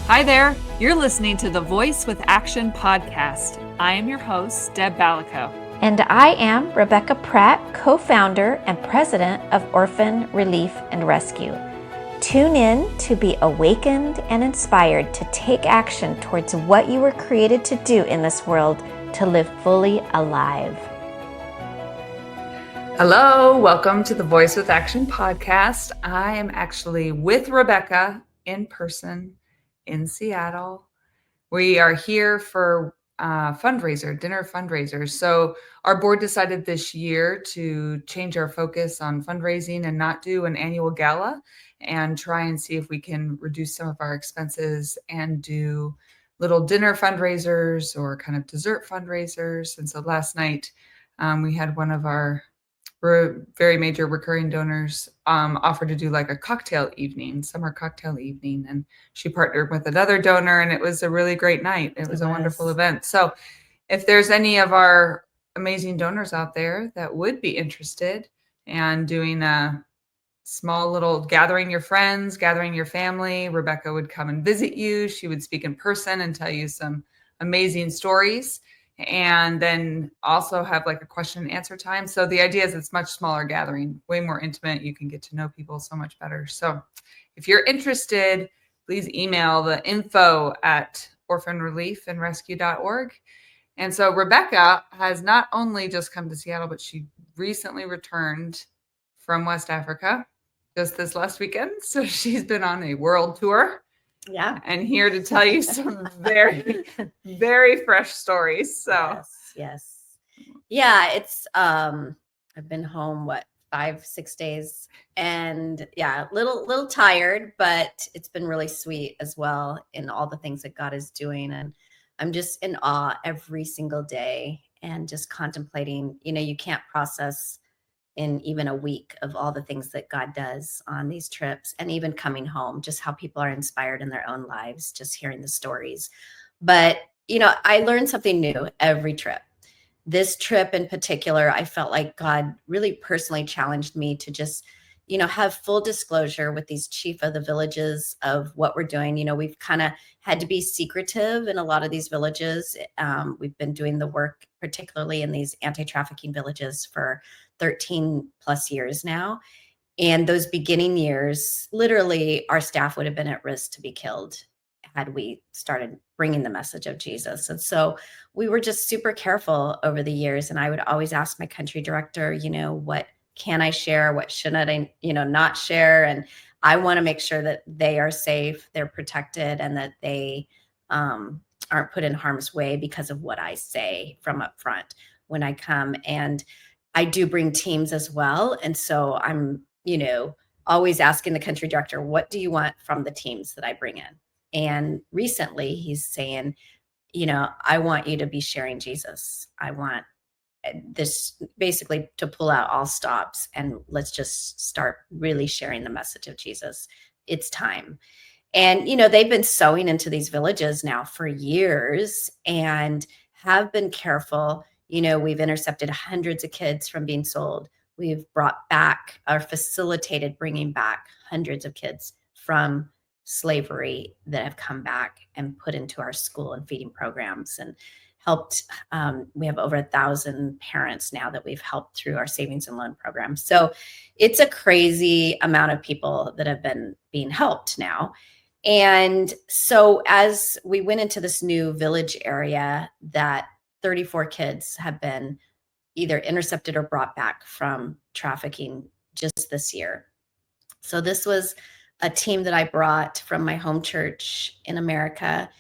Hi there. You're listening to the Voice with Action podcast. I am your host, Deb Balico. And I am Rebecca Pratt, co-founder and president of Orphan Relief and Rescue. Tune in to be awakened and inspired to take action towards what you were created to do in this world, to live fully alive. Hello, welcome to the Voice with Action podcast. I am actually with Rebecca in person in Seattle. We are here for dinner fundraiser. So our board decided this year to change our focus on fundraising and not do an annual gala, and try and see if we can reduce some of our expenses and do little dinner fundraisers or kind of dessert fundraisers. And so last night we had one of our very major recurring donors offered to do like a summer cocktail evening. And she partnered with another donor, and it was a really great night. It was a wonderful event. So if there's any of our amazing donors out there that would be interested in doing a small little gathering your friends, gathering your family, Rebecca would come and visit you. She would speak in person and tell you some amazing stories, and then also have like a question and answer time. So the idea is it's much smaller gathering, way more intimate. You can get to know people so much better. So if you're interested, please email the info at orphanreliefandrescue.org. And so Rebecca has not only just come to Seattle, but she recently returned from West Africa just this last weekend. So she's been on a world tour. Yeah. And here to tell you some very, very fresh stories. So yes. Yeah, it's I've been home 5-6 days, and little tired, but it's been really sweet as well in all the things that God is doing. And I'm just in awe every single day and just contemplating, you can't process in even a week of all the things that God does on these trips, and even coming home, just how people are inspired in their own lives, just hearing the stories. But, I learned something new every trip. This trip in particular, I felt like God really personally challenged me to just, have full disclosure with these chief of the villages of what we're doing. We've kind of had to be secretive in a lot of these villages. We've been doing the work, particularly in these anti-trafficking villages, for 13 plus years now. And those beginning years, literally our staff would have been at risk to be killed had we started bringing the message of Jesus. And so we were just super careful over the years. And I would always ask my country director, what can I share? What shouldn't I, not share? And I want to make sure that they are safe, they're protected, and that they aren't put in harm's way because of what I say from up front when I come. And I do bring teams as well. And so I'm, always asking the country director, what do you want from the teams that I bring in? And recently he's saying, I want you to be sharing Jesus. I want this basically to pull out all stops and let's just start really sharing the message of Jesus. It's time. And, they've been sowing into these villages now for years and have been careful. We've intercepted hundreds of kids from being sold. We've brought back or facilitated bringing back hundreds of kids from slavery that have come back and put into our school and feeding programs, and helped. We have over 1,000 parents now that we've helped through our savings and loan program. So it's a crazy amount of people that have been being helped now. And so as we went into this new village area, that 34 kids have been either intercepted or brought back from trafficking just this year. So this was a team that I brought from my home church in America.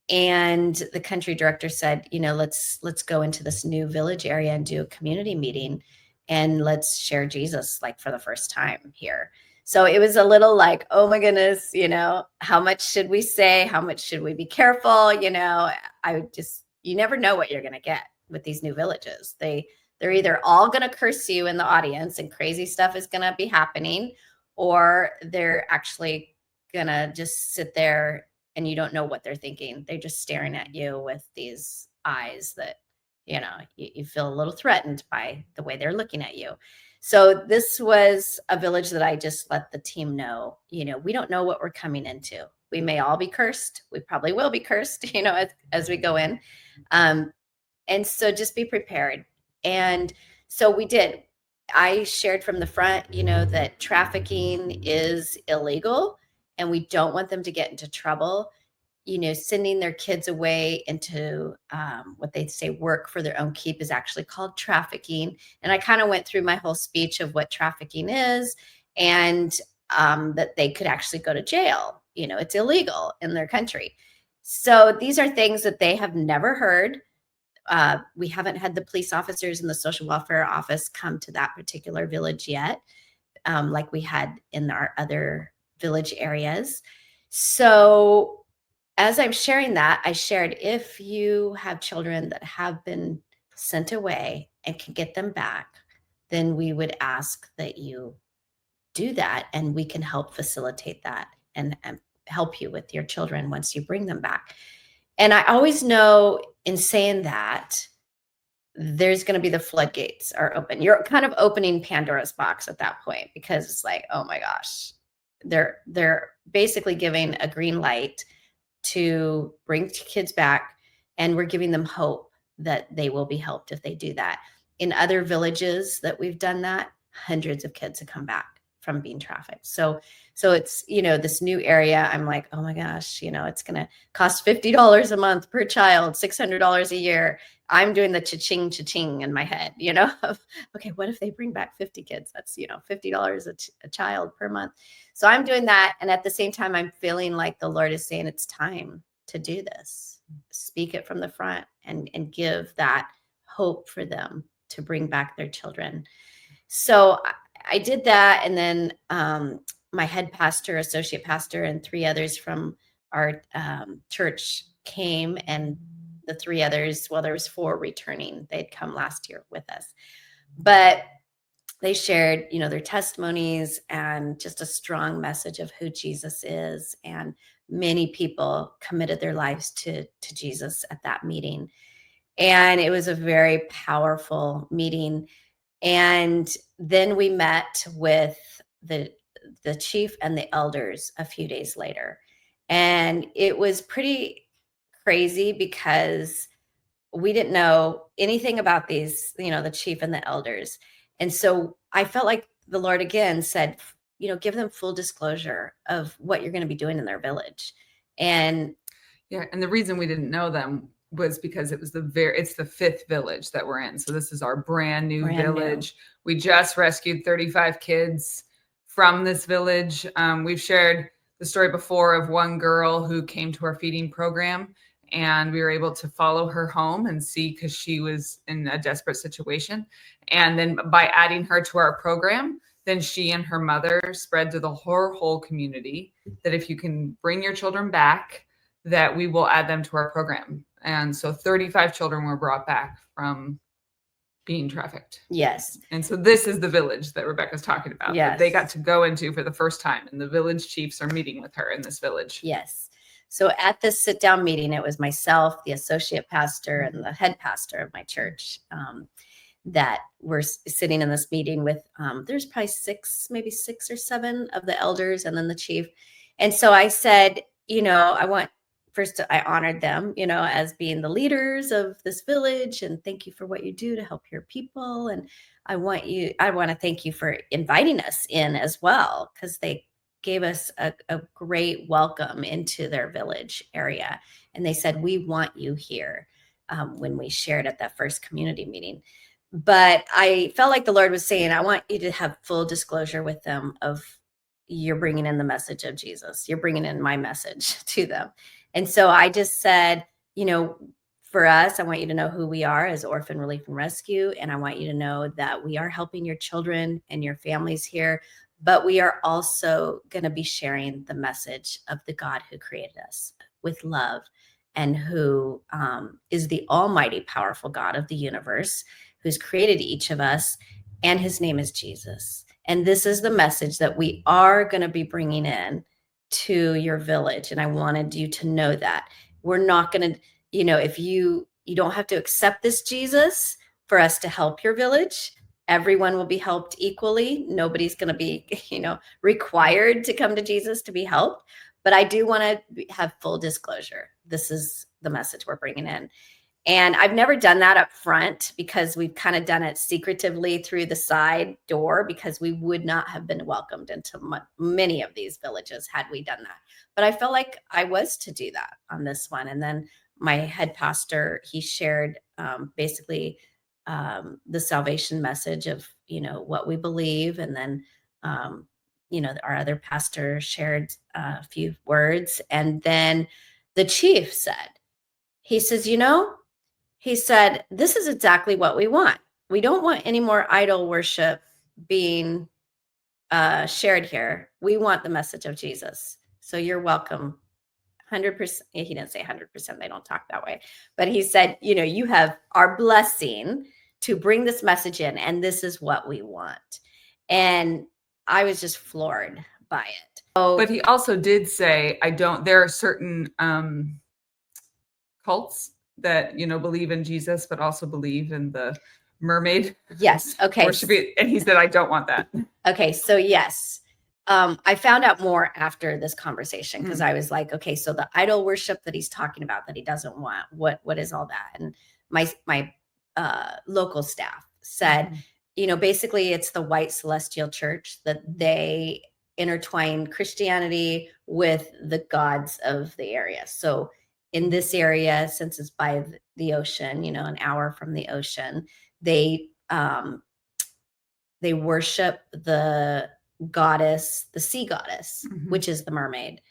And the country director said, let's go into this new village area and do a community meeting, and let's share Jesus like for the first time here. So it was a little like, oh my goodness, how much should we say? How much should we be careful? You never know what you're going to get with these new villages. They're either all going to curse you in the audience and crazy stuff is going to be happening, or they're actually going to just sit there and you don't know what they're thinking. They're just staring at you with these eyes that, you feel a little threatened by the way they're looking at you. So this was a village that I just let the team know, we don't know what we're coming into. We may all be cursed. We probably will be cursed, as we go in. And so just be prepared. And so we did. I shared from the front, that trafficking is illegal and we don't want them to get into trouble. Sending their kids away into what they say work for their own keep is actually called trafficking. And I kind of went through my whole speech of what trafficking is, and that they could actually go to jail. It's illegal in their country. So these are things that they have never heard. We haven't had the police officers in the social welfare office come to that particular village yet, like we had in our other village areas. So as I'm sharing that, I shared, if you have children that have been sent away and can get them back, then we would ask that you do that, and we can help facilitate that and help you with your children once you bring them back. And I always know in saying that, there's going to be the floodgates are open. You're kind of opening Pandora's box at that point, because it's like, oh my gosh, they're basically giving a green light to bring kids back, and we're giving them hope that they will be helped if they do that. In other villages that we've done that, hundreds of kids have come back from being trafficked. So it's, this new area, I'm like, oh my gosh, it's going to cost $50 a month per child, $600 a year. I'm doing the cha-ching in my head, of, okay, what if they bring back 50 kids? That's, $50 a child per month. So I'm doing that. And at the same time, I'm feeling like the Lord is saying it's time to do this. Speak it from the front and give that hope for them to bring back their children. So I did that. And then my head pastor, associate pastor, and 3 others from our church came, and the 3 others, well, there was 4 returning. They'd come last year with us. But they shared, their testimonies and just a strong message of who Jesus is. And many people committed their lives to Jesus at that meeting. And it was a very powerful meeting. And then we met with the chief and the elders a few days later. And it was pretty crazy because we didn't know anything about these, the chief and the elders. And so I felt like the Lord again said, give them full disclosure of what you're going to be doing in their village. And yeah, and the reason we didn't know them was because it's the 5th village that we're in. So this is our brand new village. We just rescued 35 kids from this village. We've shared the story before of one girl who came to our feeding program, and we were able to follow her home and see, because she was in a desperate situation. And then by adding her to our program, then she and her mother spread to the whole community that if you can bring your children back, that we will add them to our program. And so 35 children were brought back from being trafficked. Yes. And so this is the village that Rebecca's talking about, that they got to go into for the first time. And the village chiefs are meeting with her in this village. Yes. So at this sit-down meeting, it was myself, the associate pastor, and the head pastor of my church that were sitting in this meeting with, there's probably 6 or 7 of the elders, and then the chief. And so I said, I honored them, as being the leaders of this village, and thank you for what you do to help your people. And I want to thank you for inviting us in as well, because they gave us a great welcome into their village area. And they said, we want you here, when we shared at that first community meeting. But I felt like the Lord was saying, I want you to have full disclosure with them of, you're bringing in the message of Jesus. You're bringing in my message to them. And so I just said, for us, I want you to know who we are as Orphan Relief and Rescue. And I want you to know that we are helping your children and your families here, but we are also going to be sharing the message of the God who created us with love, and who is the almighty powerful God of the universe, who's created each of us. And his name is Jesus. And this is the message that we are going to be bringing in to your village. And I wanted you to know that we're not going to, if you don't have to accept this Jesus for us to help your village. Everyone will be helped equally. Nobody's going to be, required to come to Jesus to be helped. But I do want to have full disclosure. This is the message we're bringing in. And I've never done that up front because we've kind of done it secretively through the side door, because we would not have been welcomed into many of these villages had we done that. But I felt like I was to do that on this one. And then my head pastor, he shared basically the salvation message of, what we believe. And then, our other pastor shared a few words. And then the chief said, he says, he said, this is exactly what we want. We don't want any more idol worship being shared here. We want the message of Jesus. So you're welcome. 100%. He didn't say 100%. They don't talk that way. But he said, you have our blessing to bring this message in, and this is what we want. And I was just floored by it. But he also did say, there are certain cults that, believe in Jesus, but also believe in the mermaid. Yes. Okay. Worship. And he said, I don't want that. Okay. So yes. I found out more after this conversation, because I was like, okay, so the idol worship that he's talking about that he doesn't want, what is all that? And my local staff said, basically it's the white celestial church, that they intertwine Christianity with the gods of the area. So in this area, since it's by the ocean, an hour from the ocean, they worship the goddess, the sea goddess, which is the mermaid.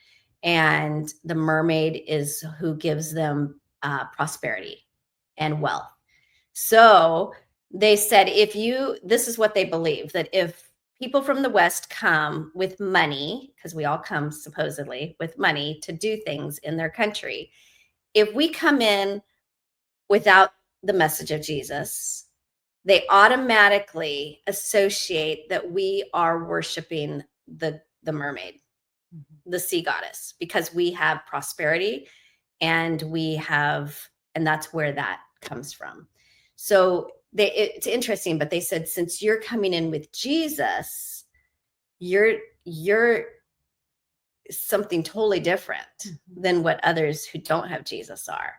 And the mermaid is who gives them prosperity and wealth. So they said, this is what they believe, that if people from the West come with money, because we all come supposedly with money to do things in their country, if we come in without the message of Jesus, they automatically associate that we are worshiping the mermaid, the sea goddess, because we have prosperity and that's where that comes from. So it's interesting, but they said, since you're coming in with Jesus, you're something totally different than what others who don't have Jesus are.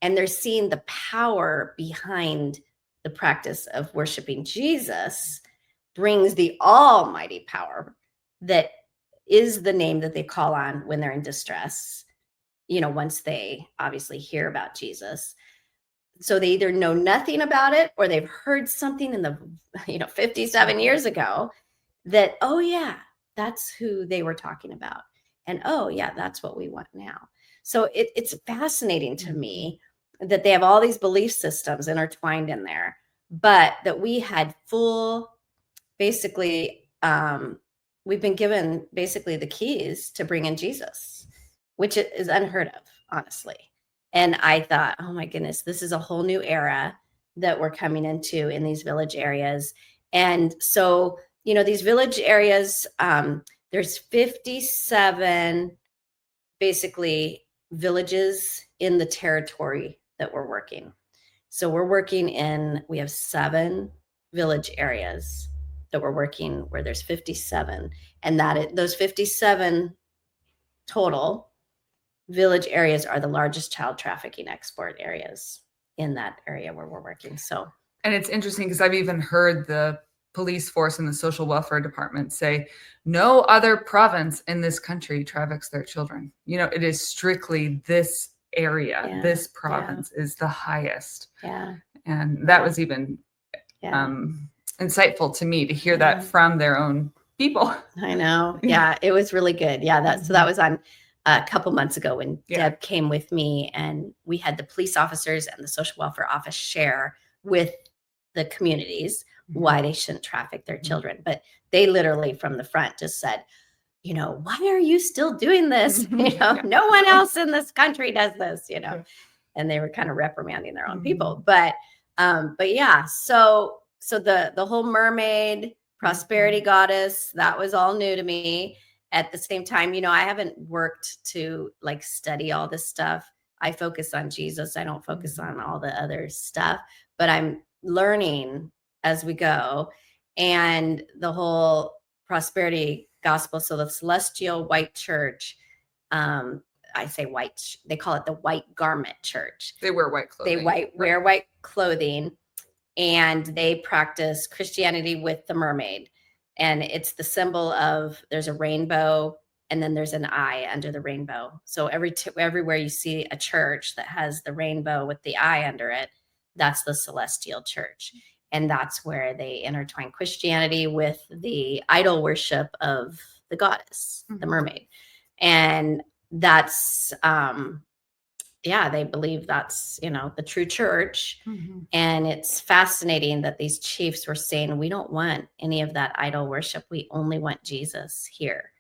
And they're seeing the power behind the practice of worshiping Jesus brings the almighty power that is the name that they call on when they're in distress, once they obviously hear about Jesus. So they either know nothing about it, or they've heard something in the 57 years ago that, oh yeah, that's who they were talking about. And oh yeah, that's what we want now. So it's fascinating to me that they have all these belief systems intertwined in there, but that we had basically, we've been given basically the keys to bring in Jesus, which is unheard of, honestly. And I thought, oh my goodness, this is a whole new era that we're coming into in these village areas. And so, these village areas, there's 57 basically villages in the territory that we're working. So we have 7 village areas that we're working where there's 57, and those 57 total village areas are the largest child trafficking export areas in that area where we're working. So, and it's interesting because I've even heard the police force and the social welfare department say no other province in this country traffics their children. It is strictly this area, this province is the highest. Yeah. And that was even insightful to me to hear that from their own people. I know. Yeah, it was really good. Yeah, so that was on a couple months ago when Deb came with me, and we had the police officers and the social welfare office share with the communities why they shouldn't traffic their children. But they literally from the front just said, why are you still doing this? No one else in this country does this, and they were kind of reprimanding their own people. But yeah, so the whole mermaid prosperity goddess, that was all new to me. At the same time, I haven't worked to study all this stuff. I focus on Jesus. I don't focus on all the other stuff, but I'm learning as we go. And the whole prosperity gospel, so the celestial white church I say white, they call it the white garment church. They wear white clothing. They wear white clothing, and they practice Christianity with the mermaid. And it's the symbol of, there's a rainbow and then there's an eye under the rainbow. So everywhere you see a church that has the rainbow with the eye under it, that's the celestial church. And that's where they intertwine Christianity with the idol worship of the goddess, the mermaid. And that's, they believe that's, the true church. And it's fascinating that these chiefs were saying, we don't want any of that idol worship. We only want Jesus here.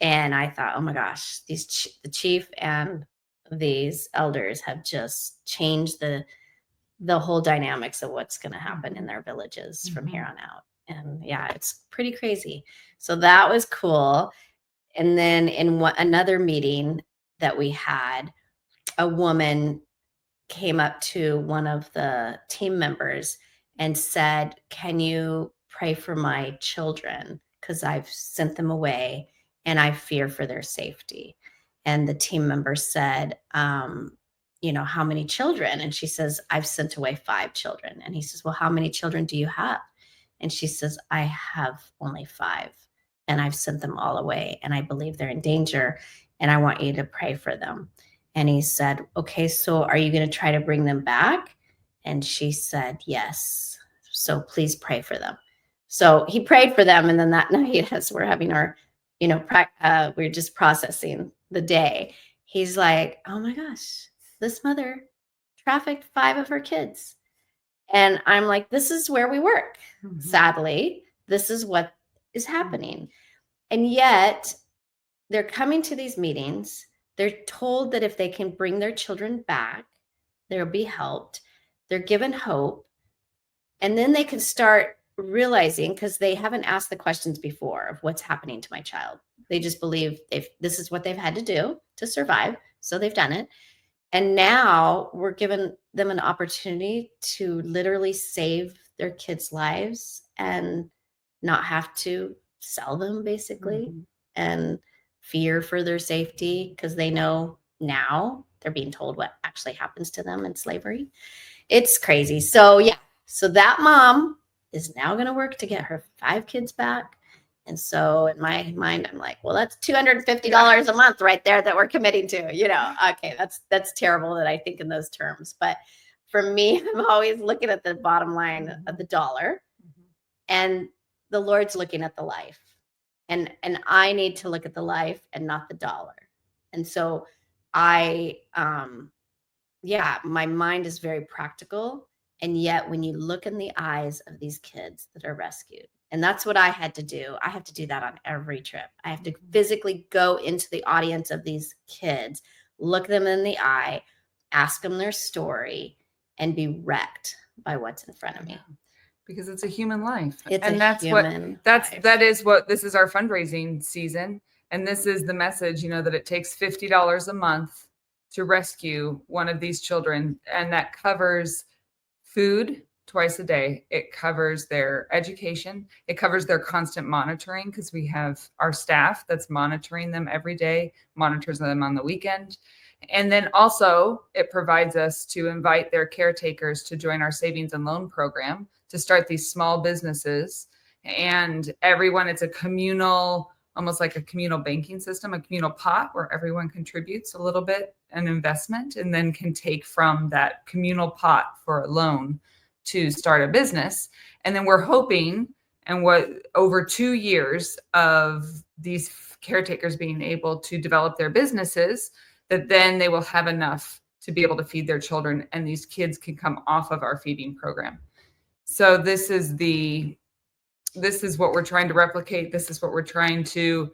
And I thought, oh my gosh, the chief and these elders have just changed the whole dynamics of what's going to happen in their villages from here on out. And yeah, it's pretty crazy. So that was cool. And then in another meeting that we had, a woman came up to one of the team members and said, can you pray for my children? Because I've sent them away and I fear for their safety. And the team member said, how many children? And she says, I've sent away 5 children. And he says, well, how many children do you have? And she says, I have only 5 and I've sent them all away and I believe they're in danger and I want you to pray for them. And he said, okay, so are you going to try to bring them back? And she said, yes. So please pray for them. So he prayed for them. And then that night, as we're having our, we're just processing the day, he's like, oh my gosh, this mother trafficked 5 of her kids. And I'm like, this is where we work. Sadly, this is what is happening. And yet they're coming to these meetings. They're told that if they can bring their children back, they'll be helped. They're given hope. And then they can start realizing, because they haven't asked the questions before of what's happening to my child. They just believe this is what they've had to do to survive. So they've done it. And now we're giving them an opportunity to literally save their kids' lives and not have to sell them, basically, and fear for their safety, because they know now they're being told what actually happens to them in slavery. It's crazy. So yeah, so that mom is now going to work to get her 5 kids back. And so in my mind, I'm like, well, that's $250 a month right there that we're committing to, okay, that's terrible that I think in those terms. But for me, I'm always looking at the bottom line of the dollar, and the Lord's looking at the life. And I need to look at the life and not the dollar. And so my mind is very practical. And yet when you look in the eyes of these kids that are rescued, and that's what I had to do. I have to do that on every trip. I have to physically go into the audience of these kids, look them in the eye, ask them their story, and be wrecked by what's in front of me. Because it's a human life. This is our fundraising season. And this is the message, that it takes $50 a month to rescue one of these children. And that covers food twice a day. It covers their education. It covers their constant monitoring, because we have our staff that's monitoring them every day, monitors them on the weekend. And then also it provides us to invite their caretakers to join our savings and loan program to start these small businesses. And everyone, it's a communal, almost like a communal banking system, a communal pot where everyone contributes a little bit, an investment, and then can take from that communal pot for a loan to start a business. And then we're hoping, and over 2 years of these caretakers being able to develop their businesses, that then they will have enough to be able to feed their children, and these kids can come off of our feeding program. So this is what we're trying to replicate. This is what we're trying to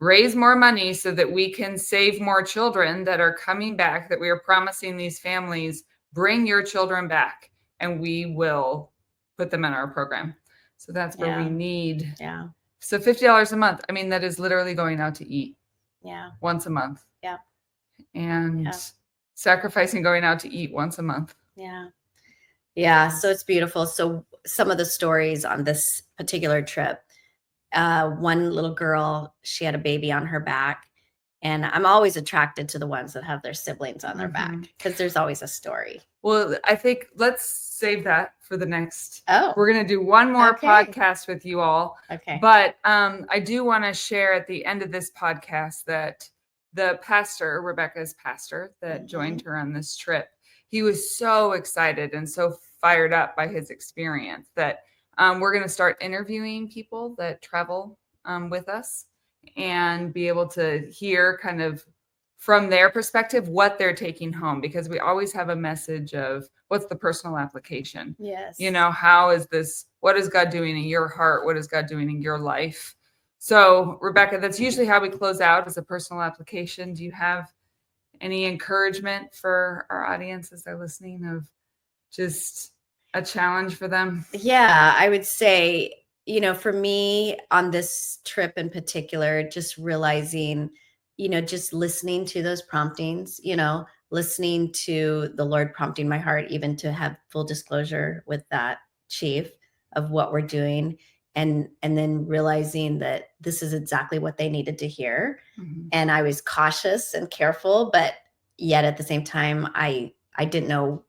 raise more money so that we can save more children that are coming back, that we are promising these families, bring your children back and we will put them in our program. So that's where we need. Yeah. So $50 a month. I mean, that is literally going out to eat. Yeah. Once a month. Yeah. And sacrificing going out to eat once a month. Yeah. Yeah. So it's beautiful. So some of the stories on this particular trip, one little girl, she had a baby on her back And I'm always attracted to the ones that have their siblings on their back Mm-hmm. because there's always a story. Well, I think let's save that for the next. Oh, We're going to do one more Okay. podcast with you all. okay. But I do want to share at the end of this podcast that the pastor, Rebecca's pastor, that joined her on this trip, he was so excited and so fired up by his experience that we're going to start interviewing people that travel with us and be able to hear kind of from their perspective what they're taking home, because we always have a message of what's the personal application. Yes. You know, how is this, what is God doing in your heart? What is God doing in your life? So, Rebecca, that's usually how we close out, as a personal application. Do you have any encouragement for our audience as they're listening, of just a challenge for them? Yeah, I would say, for me on this trip in particular, just realizing, just listening to those promptings, listening to the Lord prompting my heart, even to have full disclosure with that chief of what we're doing. And then realizing that this is exactly what they needed to hear. Mm-hmm. And I was cautious and careful, but yet at the same time, I didn't know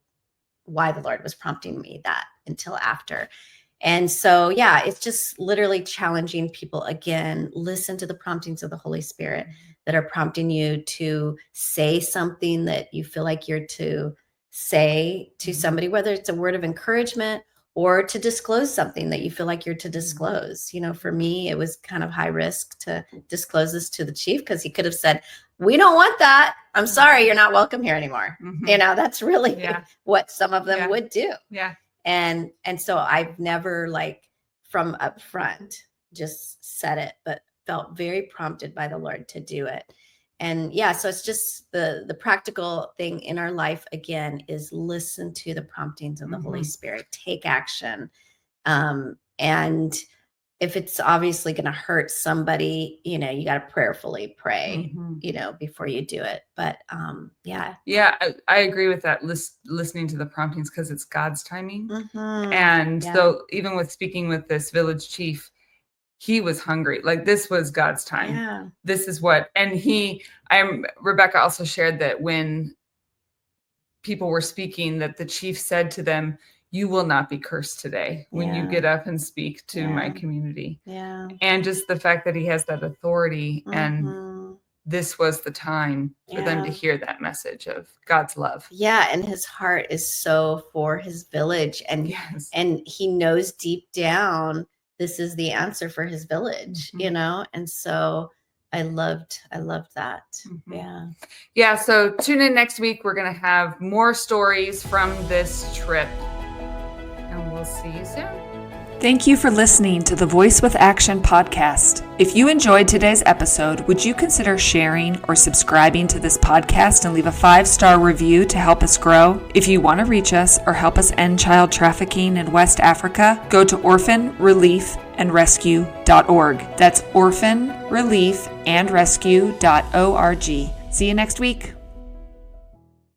why the Lord was prompting me that until after. And so, yeah, it's just literally challenging people again, listen to the promptings of the Holy Spirit that are prompting you to say something that you feel like you're to say to somebody, whether it's a word of encouragement or to disclose something that you feel like you're to disclose. For me, it was kind of high risk to disclose this to the chief, because he could have said, we don't want that. I'm sorry, you're not welcome here anymore. Mm-hmm. That's really what some of them would do. Yeah. And so I've never, like, from up front just said it, but felt very prompted by the Lord to do it. And so it's just the practical thing in our life, again, is listen to the promptings of the Holy Spirit, take action. And if it's obviously going to hurt somebody, you got to prayerfully pray, before you do it. But Yeah, I agree with that. Listening to the promptings, because it's God's timing. And so even with speaking with this village chief, he was hungry. Like, this was God's time. Yeah. This is what, and Rebecca also shared that when people were speaking, that the chief said to them, you will not be cursed today when you get up and speak to my community. Yeah. And just the fact that he has that authority, and this was the time for them to hear that message of God's love. Yeah. And his heart is so for his village. And he knows deep down this is the answer for his village, And so I loved that. Yeah. So tune in next week. We're going to have more stories from this trip, and we'll see you soon. Thank you for listening to the Voice with Action podcast. If you enjoyed today's episode, would you consider sharing or subscribing to this podcast and leave a 5-star review to help us grow? If you want to reach us or help us end child trafficking in West Africa, go to orphanreliefandrescue.org. That's orphanreliefandrescue.org. See you next week.